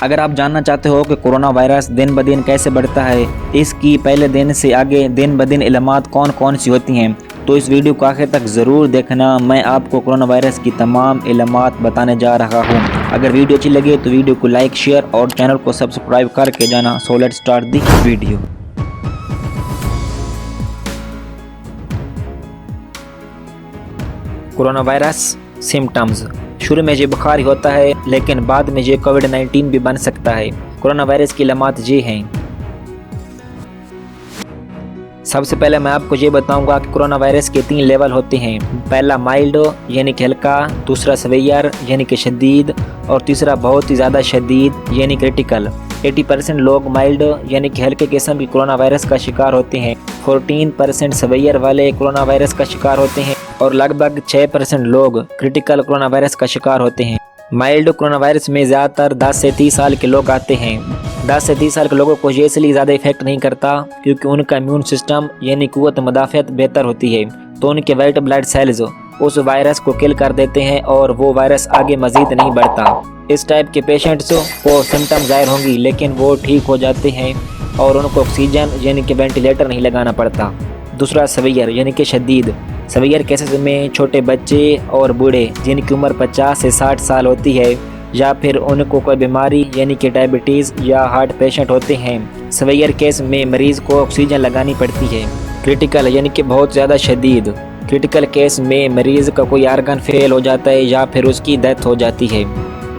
اگر آپ جاننا چاہتے ہو کہ کورونا وائرس دن بدن کیسے بڑھتا ہے، اس کی پہلے دن سے آگے دن بدن علامات کون کون سی ہوتی ہیں، تو اس ویڈیو کو آخر تک ضرور دیکھنا۔ میں آپ کو کورونا وائرس کی تمام علامات بتانے جا رہا ہوں۔ اگر ویڈیو اچھی لگے تو ویڈیو کو لائک، شیئر اور چینل کو سبسکرائب کر کے جانا۔ So let's start the video. Corona virus symptoms. شروع میں یہ بخار ہی ہوتا ہے، لیکن بعد میں یہ کووڈ-19 بھی بن سکتا ہے۔ کورونا وائرس کی علامات یہ ہیں۔ سب سے پہلے میں آپ کو یہ بتاؤں گا کہ کورونا وائرس کے 3 لیول ہوتے ہیں۔ پہلا مائلڈ یعنی کہ ہلکا، دوسرا سیویئر یعنی کہ شدید، اور تیسرا بہت ہی زیادہ شدید یعنی کریٹیکل۔ 80% لوگ مائلڈ یعنی کہ ہلکے قسم کی کورونا وائرس کا شکار ہوتے ہیں، 14% سیویئر والے کورونا وائرس کا شکار ہوتے ہیں، اور لگ بھگ 6% لوگ کریٹیکل کورونا وائرس کا شکار ہوتے ہیں۔ مائلڈ کورونا وائرس میں زیادہ تر 10 سے 30 سال کے لوگ آتے ہیں۔ 10 سے 30 سال کے لوگوں کو یہ اس لیے زیادہ افیکٹ نہیں کرتا کیونکہ ان کا امیون سسٹم یعنی قوت مدافعت بہتر ہوتی ہے، تو ان کے وائٹ بلڈ سیلز اس وائرس کو کل کر دیتے ہیں اور وہ وائرس آگے مزید نہیں بڑھتا۔ اس ٹائپ کے پیشنٹس کو سمٹم ظاہر ہوں گی لیکن وہ ٹھیک ہو جاتے ہیں اور ان کو آکسیجن یعنی کہ وینٹیلیٹر نہیں لگانا پڑتا۔ دوسرا سیویئر یعنی کہ شدید۔ سیویئر کیسز میں چھوٹے بچے اور بوڑھے جن کی عمر 50 سے 60 سال ہوتی ہے، یا پھر ان کو کوئی بیماری یعنی کہ ڈائبٹیز یا ہارٹ پیشنٹ ہوتے ہیں۔ سیویئر کیس میں مریض کو آکسیجن لگانی پڑتی ہے۔ کریٹیکل یعنی کہ بہت زیادہ شدید۔ کریٹیکل کیس میں مریض کا کوئی آرگن فیل ہو جاتا ہے یا پھر اس کی ڈیتھ ہو جاتی ہے۔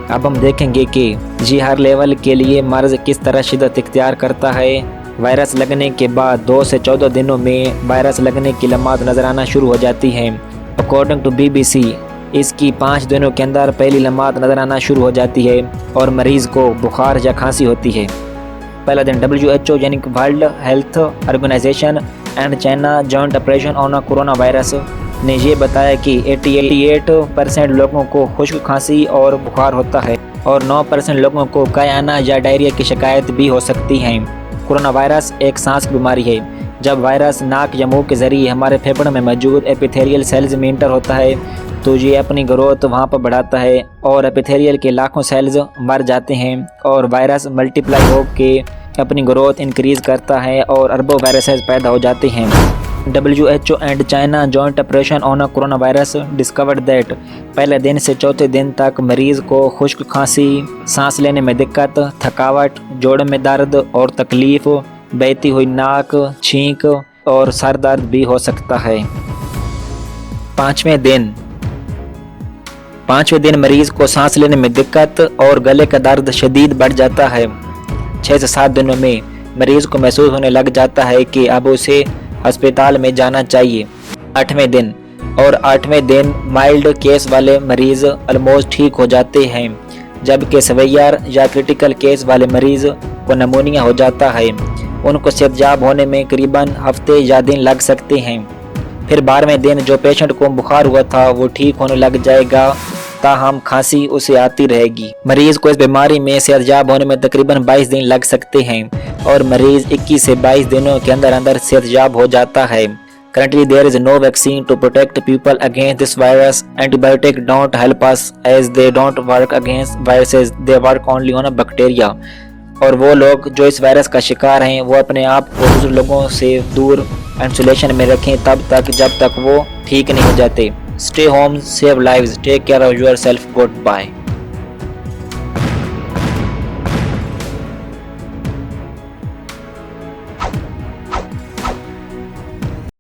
اب ہم دیکھیں گے کہ ہر لیول کے لیے مرض کس طرح شدت اختیار کرتا ہے۔ وائرس لگنے کے بعد 2 سے 14 دنوں میں وائرس لگنے کی علامات نظر آنا شروع ہو جاتی ہیں۔ اکارڈنگ ٹو BBC اس کی 5 دنوں کے اندر پہلی علامات نظر آنا شروع ہو جاتی ہے اور مریض کو بخار یا کھانسی ہوتی ہے۔ پہلا دن WHO یعنی کہ world health organisation and China joint operation on coronavirus نے یہ بتایا کہ 88% لوگوں کو خشک کھانسی اور بخار ہوتا ہے اور 9% لوگوں کو کائانا یا ڈائریا کی شکایت بھی ہو سکتی ہیں۔ کورونا وائرس ایک سانس کی بیماری ہے۔ جب وائرس ناک یا منہ کے ذریعے ہمارے پھیپھڑوں میں موجود ایپیتھیلیل سیلز میں انٹر ہوتا ہے تو یہ اپنی گروتھ وہاں پر بڑھاتا ہے اور ایپیتھیلیل کے لاکھوں سیلز مر جاتے ہیں اور وائرس ملٹیپلائی ہو کے اپنی گروتھ انکریز کرتا ہے اور اربوں وائرسز پیدا ہو جاتے ہیں۔ WHO and China joint operation on corona virus discovered that پہلے دن سے چوتھے دن تک مریض کو خشک کھانسی، سانس لینے میں دقت، تھکاوٹ، جوڑوں میں درد اور تکلیف، بہتی ہوئی ناک، چھینک اور سر درد بھی ہو سکتا ہے۔ 5ویں دن مریض کو سانس لینے میں دقت اور گلے کا درد شدید بڑھ جاتا ہے۔ 6 سے 7 دنوں میں مریض کو محسوس ہونے لگ جاتا ہے کہ اب اسے ہسپتال میں جانا چاہیے۔ 8ویں دن مائلڈ کیس والے مریض آلموسٹ ٹھیک ہو جاتے ہیں، جبکہ سیویئر یا کریٹیکل کیس والے مریض کو نمونیا ہو جاتا ہے۔ ان کو صحتیاب ہونے میں قریباً ہفتے یا دن لگ سکتے ہیں۔ پھر 12ویں دن جو پیشنٹ کو بخار ہوا تھا وہ ٹھیک ہونے لگ جائے گا، تاہم کھانسی اسے آتی رہے گی۔ مریض کو اس بیماری میں صحتیاب ہونے میں تقریباً 22 دن لگ سکتے ہیں اور مریض 21 سے 22 دنوں کے اندر صحتیاب ہو جاتا ہے۔ Currently there is no vaccine to protect people against this virus. Antibiotics don't help us as they don't work against viruses, they work only on a bacteria. اور وہ لوگ جو اس وائرس کا شکار ہیں وہ اپنے آپ کو دوسرے لوگوں سے دور انسولیشن میں رکھیں تب تک جب تک وہ ٹھیک نہیں ہو جاتے۔ Stay home, save lives, take care of yourself, goodbye.